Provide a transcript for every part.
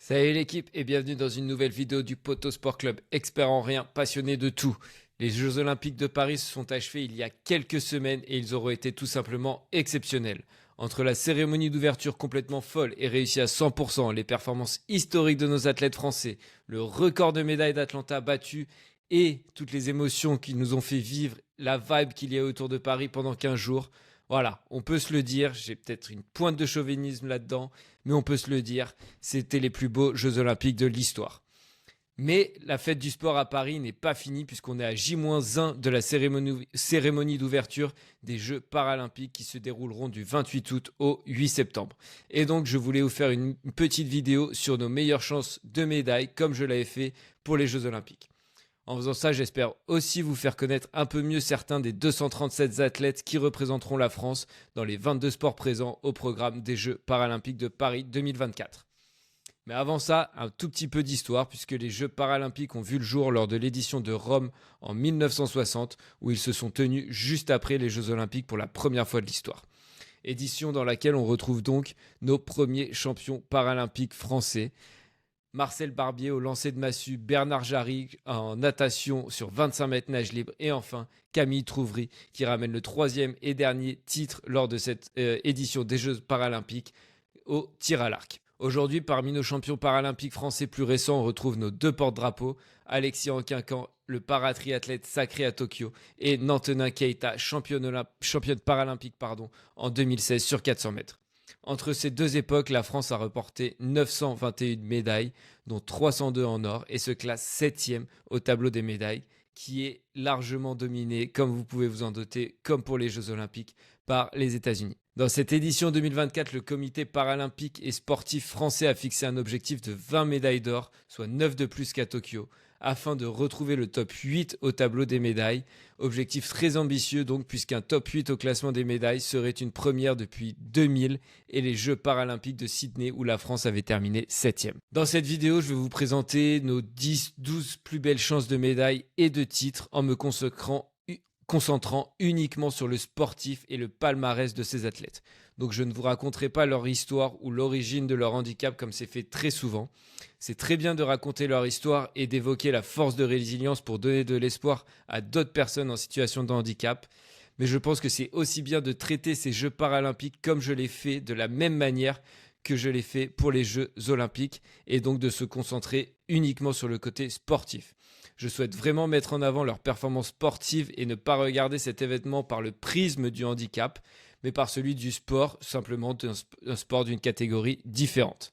Salut l'équipe et bienvenue dans une nouvelle vidéo du Poto Sport Club, expert en rien, passionné de tout. Les Jeux Olympiques de Paris se sont achevés il y a quelques semaines et ils auraient été tout simplement exceptionnels. Entre la cérémonie d'ouverture complètement folle et réussie à 100%, les performances historiques de nos athlètes français, le record de médailles d'Atlanta battu et toutes les émotions qui nous ont fait vivre la vibe qu'il y a autour de Paris pendant 15 jours, voilà, on peut se le dire, j'ai peut-être une pointe de chauvinisme là-dedans, mais on peut se le dire, c'était les plus beaux Jeux Olympiques de l'histoire. Mais la fête du sport à Paris n'est pas finie puisqu'on est à J-1 de la cérémonie d'ouverture des Jeux paralympiques qui se dérouleront du 28 août au 8 septembre. Et donc je voulais vous faire une petite vidéo sur nos meilleures chances de médailles comme je l'avais fait pour les Jeux Olympiques. En faisant ça, j'espère aussi vous faire connaître un peu mieux certains des 237 athlètes qui représenteront la France dans les 22 sports présents au programme des Jeux paralympiques de Paris 2024. Mais avant ça, un tout petit peu d'histoire puisque les Jeux paralympiques ont vu le jour lors de l'édition de Rome en 1960 où ils se sont tenus juste après les Jeux Olympiques pour la première fois de l'histoire. Édition dans laquelle on retrouve donc nos premiers champions paralympiques français. Marcel Barbier au lancer de massue, Bernard Jarry en natation sur 25 mètres nage libre et enfin Camille Trouvry qui ramène le troisième et dernier titre lors de cette édition des Jeux paralympiques au tir à l'arc. Aujourd'hui, parmi nos champions paralympiques français plus récents, on retrouve nos deux porte-drapeaux, Alexis Anquincan, le paratriathlète sacré à Tokyo, et Nantenin Keita, championne paralympique en 2016 sur 400 mètres. Entre ces deux époques, la France a remporté 921 médailles, dont 302 en or, et se classe 7e au tableau des médailles, qui est largement dominé, comme vous pouvez vous en douter, comme pour les Jeux Olympiques, par les États-Unis. Dans cette édition 2024, le comité paralympique et sportif français a fixé un objectif de 20 médailles d'or, soit 9 de plus qu'à Tokyo, afin de retrouver le top 8 au tableau des médailles. Objectif très ambitieux donc, puisqu'un top 8 au classement des médailles serait une première depuis 2000 et les Jeux paralympiques de Sydney où la France avait terminé 7e. Dans cette vidéo, je vais vous présenter nos 10-12 plus belles chances de médailles et de titres en me concentrant uniquement sur le sportif et le palmarès de ces athlètes. Donc je ne vous raconterai pas leur histoire ou l'origine de leur handicap comme c'est fait très souvent. C'est très bien de raconter leur histoire et d'évoquer la force de résilience pour donner de l'espoir à d'autres personnes en situation de handicap. Mais je pense que c'est aussi bien de traiter ces Jeux paralympiques comme je l'ai fait de la même manière que je l'ai fait pour les Jeux olympiques et donc de se concentrer uniquement sur le côté sportif. Je souhaite vraiment mettre en avant leur performance sportive et ne pas regarder cet événement par le prisme du handicap, mais par celui du sport, simplement d'un sport d'une catégorie différente.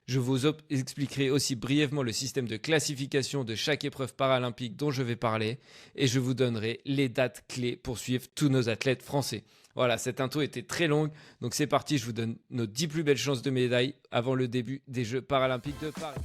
Je vous expliquerai aussi brièvement le système de classification de chaque épreuve paralympique dont je vais parler et je vous donnerai les dates clés pour suivre tous nos athlètes français. Voilà, cette intro était très longue, donc c'est parti, je vous donne nos 10 plus belles chances de médailles avant le début des Jeux paralympiques de Paris.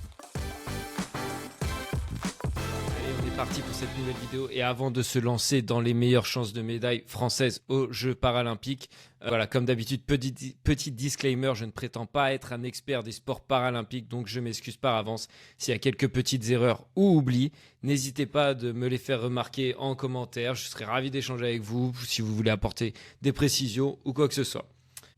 Parti pour cette nouvelle vidéo et avant de se lancer dans les meilleures chances de médailles françaises aux Jeux paralympiques, voilà, comme d'habitude, petit disclaimer, je ne prétends pas être un expert des sports paralympiques, donc je m'excuse par avance s'il y a quelques petites erreurs ou oublis. N'hésitez pas de me les faire remarquer en commentaire, je serai ravi d'échanger avec vous si vous voulez apporter des précisions ou quoi que ce soit.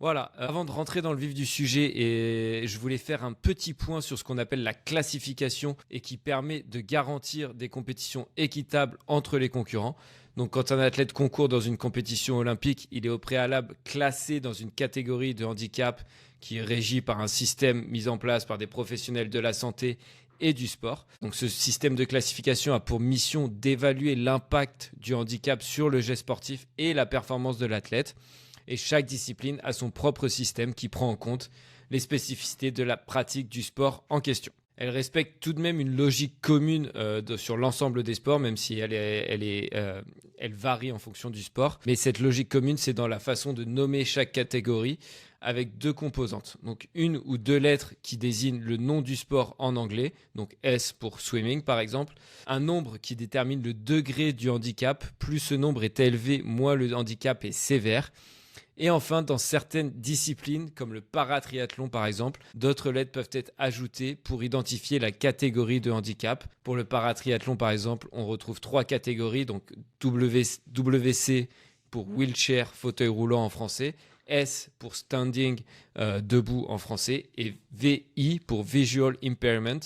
Voilà, avant de rentrer dans le vif du sujet, et je voulais faire un petit point sur ce qu'on appelle la classification et qui permet de garantir des compétitions équitables entre les concurrents. Donc quand un athlète concourt dans une compétition olympique, il est au préalable classé dans une catégorie de handicap qui est régie par un système mis en place par des professionnels de la santé et du sport. Donc ce système de classification a pour mission d'évaluer l'impact du handicap sur le geste sportif et la performance de l'athlète. Et chaque discipline a son propre système qui prend en compte les spécificités de la pratique du sport en question. Elle respecte tout de même une logique commune sur l'ensemble des sports, même si elle varie en fonction du sport. Mais cette logique commune, c'est dans la façon de nommer chaque catégorie avec deux composantes. Donc une ou deux lettres qui désignent le nom du sport en anglais, donc S pour swimming par exemple. Un nombre qui détermine le degré du handicap. Plus ce nombre est élevé, moins le handicap est sévère. Et enfin, dans certaines disciplines, comme le paratriathlon par exemple, d'autres lettres peuvent être ajoutées pour identifier la catégorie de handicap. Pour le paratriathlon par exemple, on retrouve 3 catégories, donc WC pour wheelchair, fauteuil roulant en français, S pour standing, debout en français, et VI pour visual impairment,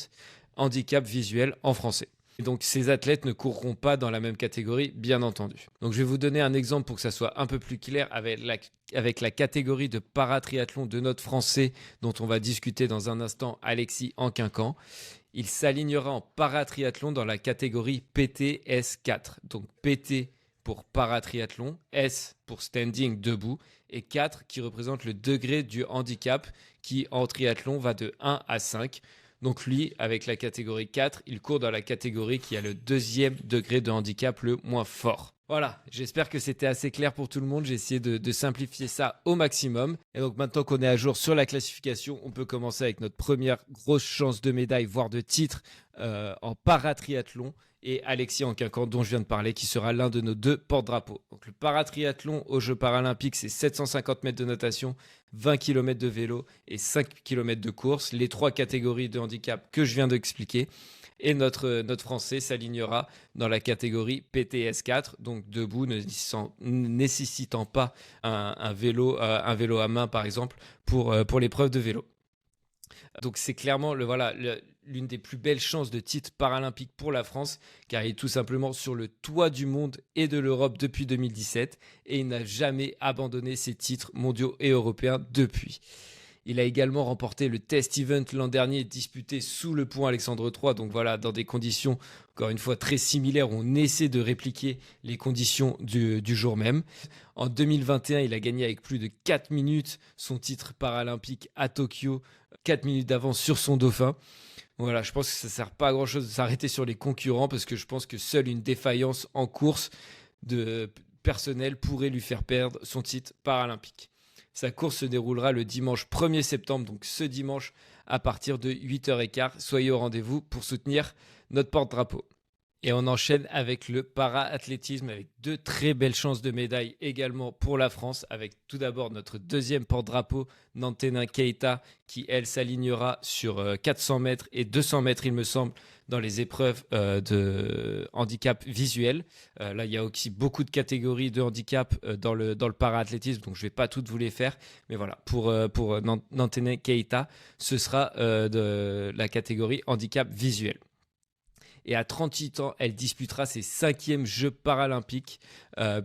handicap visuel en français. Et donc ces athlètes ne courront pas dans la même catégorie, bien entendu. Donc je vais vous donner un exemple pour que ça soit un peu plus clair avec la catégorie de paratriathlon de notre français dont on va discuter dans un instant, Alexis Anquincan. Il s'alignera en paratriathlon dans la catégorie PT-S4. Donc PT pour paratriathlon, S pour standing debout et 4 qui représente le degré du handicap qui en triathlon va de 1 à 5. Donc lui, avec la catégorie 4, il court dans la catégorie qui a le deuxième degré de handicap le moins fort. Voilà, j'espère que c'était assez clair pour tout le monde. J'ai essayé de simplifier ça au maximum. Et donc maintenant qu'on est à jour sur la classification, on peut commencer avec notre première grosse chance de médaille, voire de titre en paratriathlon. Et Alexis Anquincan, dont je viens de parler, qui sera l'un de nos 2 porte-drapeaux. Donc le paratriathlon aux Jeux paralympiques, c'est 750 mètres de natation, 20 km de vélo et 5 km de course. Les 3 catégories de handicap que je viens d'expliquer. Et notre Français s'alignera dans la catégorie PTS4, donc debout, ne nécessitant pas un vélo à main, par exemple, pour l'épreuve de vélo. Donc c'est clairement l'une des plus belles chances de titre paralympique pour la France, car il est tout simplement sur le toit du monde et de l'Europe depuis 2017, et il n'a jamais abandonné ses titres mondiaux et européens depuis. Il a également remporté le test event l'an dernier, disputé sous le pont Alexandre III, donc voilà, dans des conditions, encore une fois, très similaires, où on essaie de répliquer les conditions du jour même. En 2021, il a gagné avec plus de 4 minutes son titre paralympique à Tokyo, 4 minutes d'avance sur son dauphin. Voilà, je pense que ça ne sert pas à grand chose de s'arrêter sur les concurrents, parce que je pense que seule une défaillance en course de personnel pourrait lui faire perdre son titre paralympique. Sa course se déroulera le dimanche 1er septembre, donc ce dimanche à partir de 8h15. Soyez au rendez-vous pour soutenir notre porte-drapeau. Et on enchaîne avec le para-athlétisme avec 2 très belles chances de médaille également pour la France, avec tout d'abord notre deuxième porte-drapeau, Nantena Keita, qui elle s'alignera sur 400 mètres et 200 mètres il me semble, dans les épreuves de handicap visuel. Là il y a aussi beaucoup de catégories de handicap dans le para-athlétisme, donc je ne vais pas toutes vous les faire, mais voilà, pour Nantena Keita, ce sera de la catégorie handicap visuel. Et à 38 ans, elle disputera ses 5e Jeux paralympiques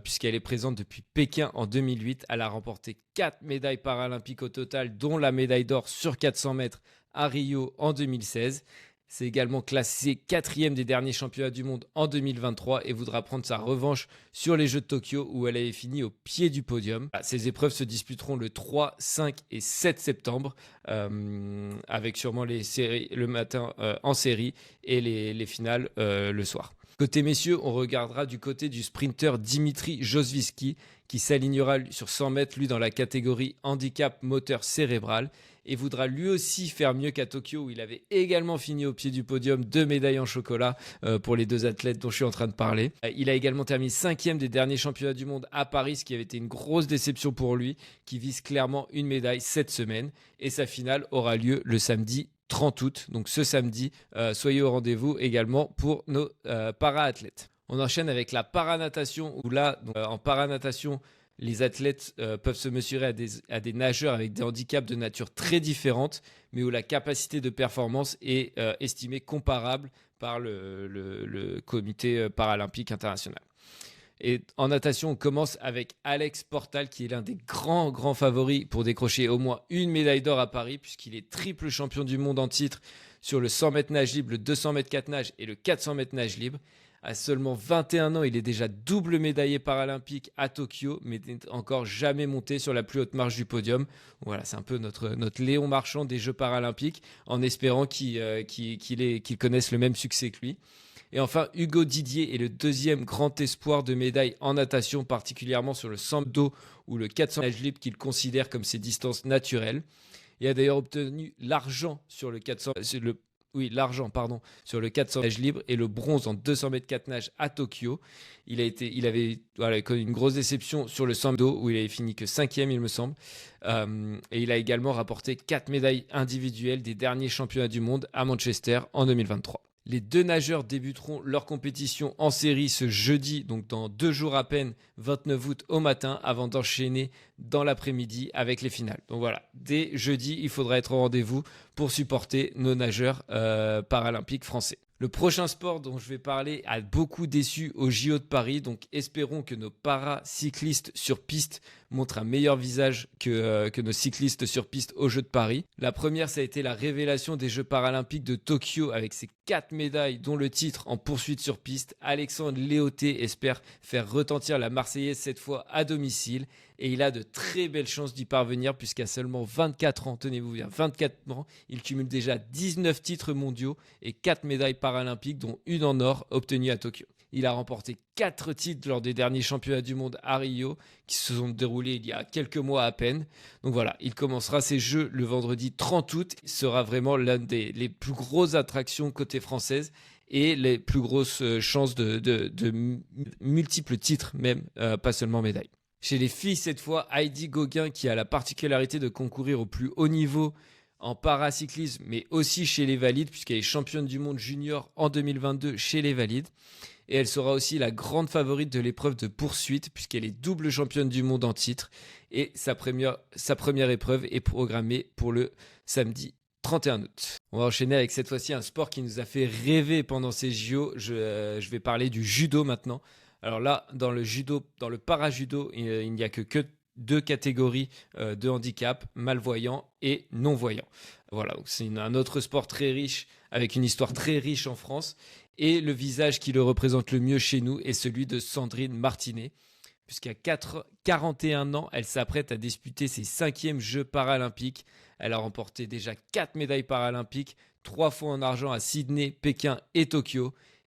puisqu'elle est présente depuis Pékin en 2008. Elle a remporté 4 médailles paralympiques au total, dont la médaille d'or sur 400 mètres à Rio en 2016. C'est également classé 4e des derniers championnats du monde en 2023 et voudra prendre sa revanche sur les Jeux de Tokyo où elle avait fini au pied du podium. Ces épreuves se disputeront le 3, 5 et 7 septembre avec sûrement les séries le matin en série et les finales le soir. Côté messieurs, on regardera du côté du sprinter Dimitri Josviski qui s'alignera sur 100 mètres lui dans la catégorie handicap moteur cérébral et voudra lui aussi faire mieux qu'à Tokyo où il avait également fini au pied du podium, 2 médailles en chocolat pour les 2 athlètes dont je suis en train de parler. Il a également terminé 5e des derniers championnats du monde à Paris, ce qui avait été une grosse déception pour lui, qui vise clairement une médaille cette semaine et sa finale aura lieu le samedi 30 août, donc ce samedi, soyez au rendez-vous également pour nos para-athlètes. On enchaîne avec la paranatation, où là, en paranatation, les athlètes peuvent se mesurer à des nageurs avec des handicaps de nature très différente, mais où la capacité de performance est estimée comparable par le comité paralympique international. Et en natation, on commence avec Alex Portal, qui est l'un des grands favoris pour décrocher au moins une médaille d'or à Paris, puisqu'il est triple champion du monde en titre sur le 100 mètres nage libre, le 200 mètres 4 nage et le 400 mètres nage libre. À seulement 21 ans, il est déjà double médaillé paralympique à Tokyo, mais n'est encore jamais monté sur la plus haute marche du podium. Voilà, c'est un peu notre Léon Marchand des Jeux paralympiques, en espérant qu'il connaisse le même succès que lui. Et enfin, Hugo Didier est le deuxième grand espoir de médaille en natation, particulièrement sur le 100 dos ou le 400 nage libre qu'il considère comme ses distances naturelles. Il a d'ailleurs obtenu l'argent sur le 400 nage libre et le bronze en 200 mètres 4 nage à Tokyo. Il avait connu une grosse déception sur le 100 dos où il avait fini que 5e il me semble. Et il a également rapporté 4 médailles individuelles des derniers championnats du monde à Manchester en 2023. Les 2 nageurs débuteront leur compétition en série ce jeudi, donc dans 2 jours à peine, 29 août au matin, avant d'enchaîner dans l'après-midi avec les finales. Donc voilà, dès jeudi, il faudra être au rendez-vous pour supporter nos nageurs paralympiques français. Le prochain sport dont je vais parler a beaucoup déçu au JO de Paris, donc espérons que nos paracyclistes sur piste montrent un meilleur visage que nos cyclistes sur piste aux Jeux de Paris. La première, ça a été la révélation des Jeux paralympiques de Tokyo avec ses 4 médailles, dont le titre en poursuite sur piste. Alexandre Léoté espère faire retentir la Marseillaise cette fois à domicile et il a de très belles chances d'y parvenir puisqu'à seulement 24 ans, tenez-vous bien, 24 ans, il cumule déjà 19 titres mondiaux et 4 médailles paralympiques, dont une en or obtenue à Tokyo. Il a remporté 4 titres lors des derniers championnats du monde à Rio, qui se sont déroulés il y a quelques mois à peine. Donc voilà, il commencera ses jeux le vendredi 30 août. Il sera vraiment l'une des plus grosses attractions côté française et les plus grosses chances de multiples titres, même pas seulement médailles. Chez les filles, cette fois, Heidi Gauguin, qui a la particularité de concourir au plus haut niveau en paracyclisme, mais aussi chez les valides, puisqu'elle est championne du monde junior en 2022 chez les valides. Et elle sera aussi la grande favorite de l'épreuve de poursuite, puisqu'elle est double championne du monde en titre. Et sa première épreuve est programmée pour le samedi 31 août. On va enchaîner avec cette fois-ci un sport qui nous a fait rêver pendant ces JO. Je vais parler du judo maintenant. Alors là, dans le para-judo, il n'y a que 2 catégories de handicap, malvoyants et non-voyants. Voilà, donc c'est un autre sport très riche, avec une histoire très riche en France. Et le visage qui le représente le mieux chez nous est celui de Sandrine Martinet, puisqu'à 41 ans, elle s'apprête à disputer ses 5e Jeux paralympiques. Elle a remporté déjà 4 médailles paralympiques, 3 fois en argent à Sydney, Pékin et Tokyo.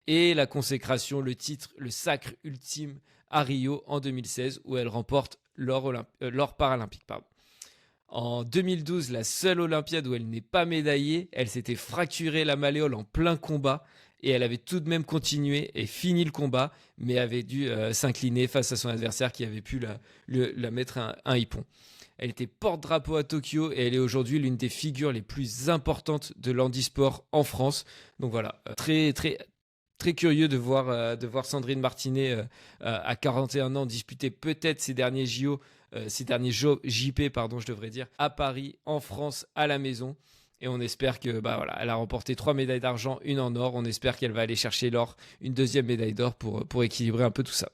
Et la consécration, le titre, le sacre ultime à Rio en 2016, où elle remporte l'or paralympique. En 2012, la seule Olympiade où elle n'est pas médaillée, elle s'était fracturé la malléole en plein combat et elle avait tout de même continué et fini le combat, mais avait dû s'incliner face à son adversaire qui avait pu la mettre un hippon. Elle était porte-drapeau à Tokyo et elle est aujourd'hui l'une des figures les plus importantes de l'handisport en France. Donc voilà, très curieux de voir Sandrine Martinet à 41 ans disputer peut-être ses derniers JP, je devrais dire, à Paris, en France, à la maison. Et on espère que, elle a remporté 3 médailles d'argent, une en or. On espère qu'elle va aller chercher l'or, une 2e médaille d'or pour équilibrer un peu tout ça.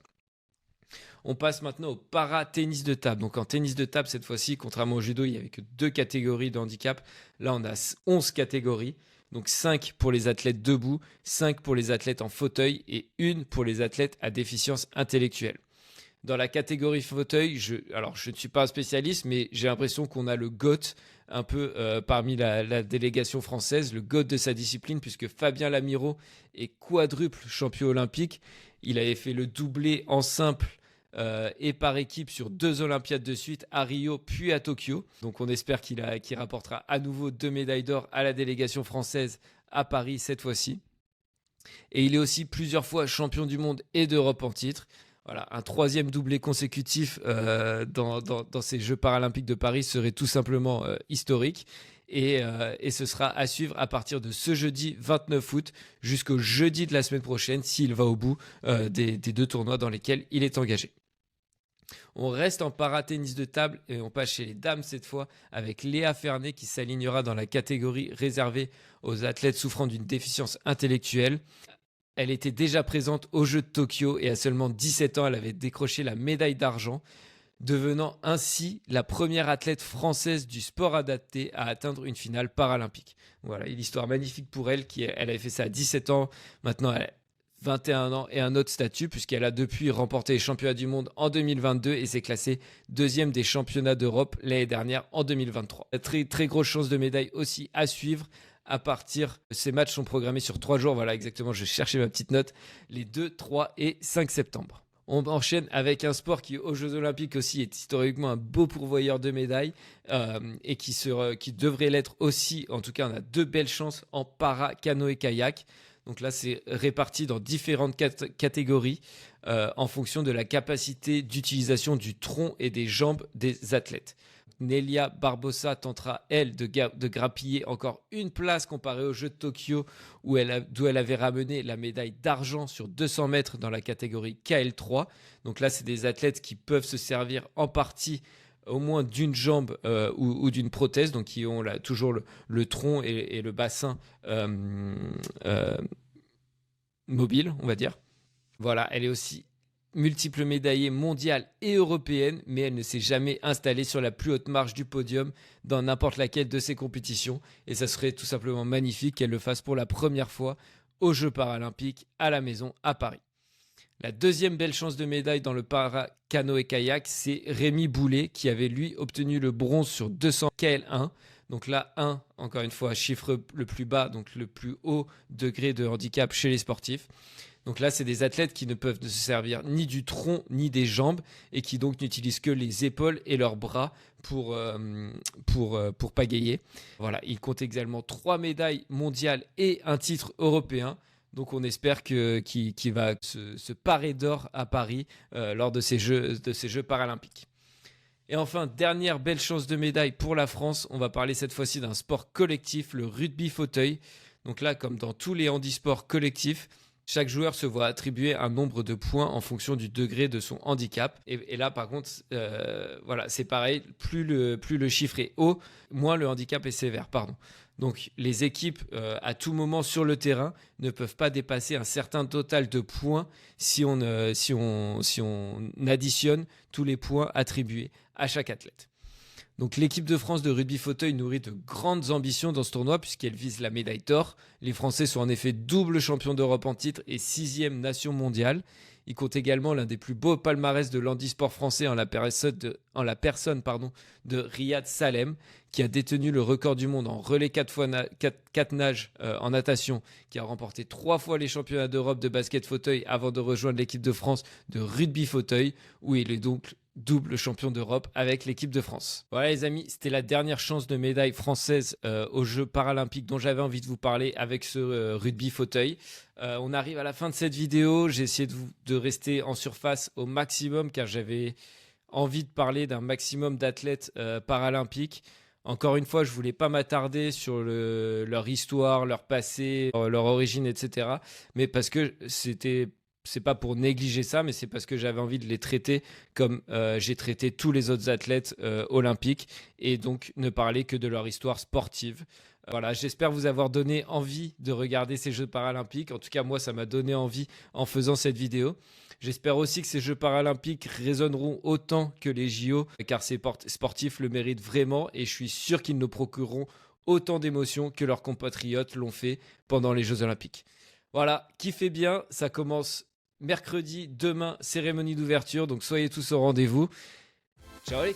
On passe maintenant au para-tennis de table. Donc en tennis de table, cette fois-ci, contrairement au judo, il n'y avait que 2 catégories de handicap. Là, on a 11 catégories. Donc 5 pour les athlètes debout, 5 pour les athlètes en fauteuil et 1 pour les athlètes à déficience intellectuelle. Dans la catégorie fauteuil, je ne suis pas un spécialiste, mais j'ai l'impression qu'on a le GOAT un peu parmi la délégation française, le GOAT de sa discipline, puisque Fabien Lamiro est quadruple champion olympique. Il avait fait le doublé en simple et par équipe sur 2 Olympiades de suite, à Rio puis à Tokyo. Donc on espère qu'il rapportera à nouveau 2 médailles d'or à la délégation française à Paris cette fois-ci. Et il est aussi plusieurs fois champion du monde et d'Europe en titre. Voilà, un 3e doublé consécutif dans ces Jeux paralympiques de Paris serait tout simplement historique. Et ce sera à suivre à partir de ce jeudi 29 août jusqu'au jeudi de la semaine prochaine s'il va au bout des 2 tournois dans lesquels il est engagé. On reste en para-tennis de table et on passe chez les dames cette fois avec Léa Fernet qui s'alignera dans la catégorie réservée aux athlètes souffrant d'une déficience intellectuelle. Elle était déjà présente aux Jeux de Tokyo et à seulement 17 ans, elle avait décroché la médaille d'argent, devenant ainsi la première athlète française du sport adapté à atteindre une finale paralympique. Voilà, une histoire magnifique pour elle. Elle avait fait ça à 17 ans, maintenant elle a 21 ans et un autre statut puisqu'elle a depuis remporté les championnats du monde en 2022 et s'est classée 2e des championnats d'Europe l'année dernière en 2023. Très grosse chance de médaille aussi à suivre. À partir, ces matchs sont programmés sur 3 jours. Voilà, exactement, je cherchais ma petite note. Les 2, 3 et 5 septembre. On enchaîne avec un sport qui, aux Jeux Olympiques aussi, est historiquement un beau pourvoyeur de médailles et qui devrait l'être aussi. En tout cas, on a 2 belles chances en para, canoë, kayak. Donc là, c'est réparti dans différentes catégories en fonction de la capacité d'utilisation du tronc et des jambes des athlètes. Nelia Barbosa tentera, elle, de grappiller encore une place comparée aux Jeux de Tokyo d'où elle avait ramené la médaille d'argent sur 200 mètres dans la catégorie KL3. Donc là, c'est des athlètes qui peuvent se servir en partie au moins d'une jambe ou d'une prothèse, donc qui ont là, toujours le tronc et le bassin mobile, on va dire. Voilà, elle est aussi multiple médaillée mondiale et européenne, mais elle ne s'est jamais installée sur la plus haute marche du podium dans n'importe laquelle de ses compétitions. Et ça serait tout simplement magnifique qu'elle le fasse pour la première fois aux Jeux paralympiques à la maison à Paris. La deuxième belle chance de médaille dans le para-canoë-kayak, c'est Rémi Boulet qui avait lui obtenu le bronze sur 200 KL1. Donc là, 1, encore une fois, chiffre le plus bas, donc le plus haut degré de handicap chez les sportifs. Donc là, c'est des athlètes qui ne peuvent se servir ni du tronc ni des jambes et qui donc n'utilisent que les épaules et leurs bras pour pagayer. Voilà, ils comptent également 3 médailles mondiales et un titre européen. Donc on espère qu'il va se parer d'or à Paris lors de ces Jeux paralympiques. Et enfin, dernière belle chance de médaille pour la France, on va parler cette fois-ci d'un sport collectif, le rugby fauteuil. Donc là, comme dans tous les handisports collectifs, chaque joueur se voit attribuer un nombre de points en fonction du degré de son handicap. Et là, par contre, voilà, c'est pareil, plus le chiffre est haut, moins le handicap est sévère. Pardon. Donc les équipes, à tout moment sur le terrain, ne peuvent pas dépasser un certain total de points si on additionne tous les points attribués à chaque athlète. Donc l'équipe de France de rugby fauteuil nourrit de grandes ambitions dans ce tournoi puisqu'elle vise la médaille d'or. Les Français sont en effet double champion d'Europe en titre et 6e nation mondiale. Ils comptent également l'un des plus beaux palmarès de l'handisport français en la personne de Riyad Salem, qui a détenu le record du monde en relais 4 nages en natation, qui a remporté 3 fois les championnats d'Europe de basket fauteuil avant de rejoindre l'équipe de France de rugby fauteuil, où il est donc double champion d'Europe avec l'équipe de France. Voilà les amis, c'était la dernière chance de médaille française aux Jeux paralympiques dont j'avais envie de vous parler avec ce rugby fauteuil. On arrive à la fin de cette vidéo, j'ai essayé de rester en surface au maximum car j'avais envie de parler d'un maximum d'athlètes paralympiques. Encore une fois, je ne voulais pas m'attarder sur leur histoire, leur passé, leur origine, etc. Mais parce que c'est pas pour négliger ça, mais c'est parce que j'avais envie de les traiter comme j'ai traité tous les autres athlètes olympiques et donc ne parler que de leur histoire sportive. Voilà, j'espère vous avoir donné envie de regarder ces Jeux paralympiques. En tout cas, moi, ça m'a donné envie en faisant cette vidéo. J'espère aussi que ces Jeux paralympiques résonneront autant que les JO, car ces sportifs le méritent vraiment et je suis sûr qu'ils nous procureront autant d'émotions que leurs compatriotes l'ont fait pendant les Jeux olympiques. Voilà, kiffez bien, ça commence mercredi, demain, cérémonie d'ouverture, donc soyez tous au rendez-vous. Ciao les